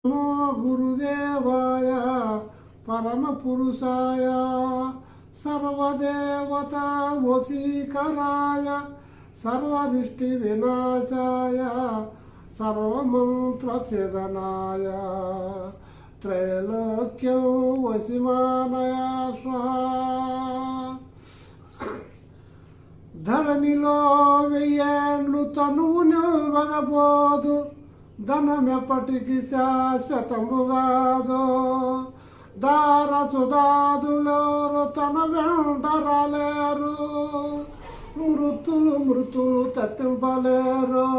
నమో గురుదేవాయ పరమపురుషాయ సర్వదేవత వశీకరాయ సర్వదృష్టి వినాశాయ సర్వమంత్రఛేదనాయ త్రైలోక్యం వశిమానయ స్వాహా. ధరణిలో వెయ్యేండ్లు తనువు నిల్వగబోదు, ధనమెప్పటికి శాశ్వతము కాదు. దారసుదాదులెవరు తన వెంట రాలేరు, మృతులు తప్పింపలేరు.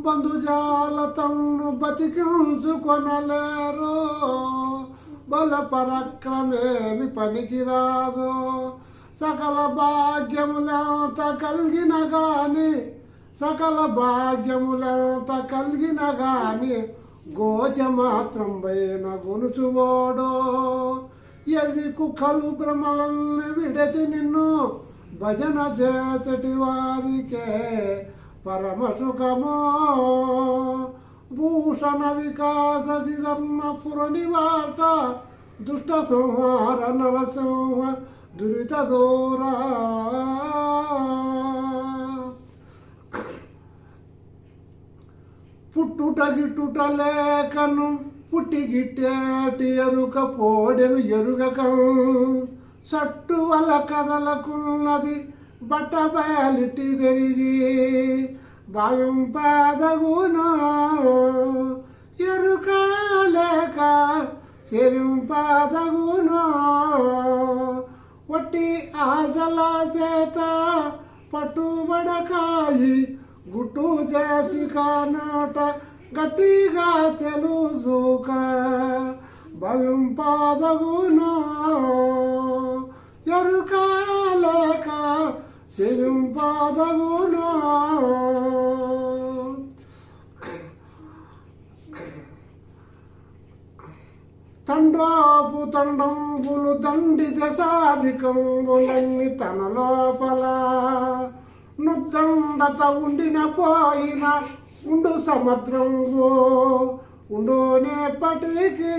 బంధుజాలతను బతికించుకొనలేరు, బల పరాక్రమేమి పనికిరాదు. సకల భాగ్యములంత కలిగిన గాని గోచ మాత్రం పైన గొలుచువాడో. ఎది కుక్కలు భ్రమలని విడచి నిన్ను భజన చేచటి వారికే పరమ సుఖమో. భూషణ వికాస ధర్మపుర నివాస దుష్ట సంహార నరసింహ దురిత దూరా. పుట్టుట గిట్టుట లేకను పుట్టిగిట్టేటి ఎరుక పోడెను ఎరుగక. సట్టువల కదలకున్నది బట్ట బయలిటి తిరిగి భావం పాదగునా. ఎరుక లేక సేవింపాదగునా. వట్టి ఆశల చేత పట్టుబడకాయి గుట్టు చేసి కానట గట్టిగా తెలుసుక భవింపాదగునా. ఎరుక లేక సేవింపాదగునా. తండాపు తండంబులు దండిత సాధికంబులన్నీ తన లోపల నుద్దండత ఉండిన పోయిన ఉండు సముద్రంబు ఉండునేపటికి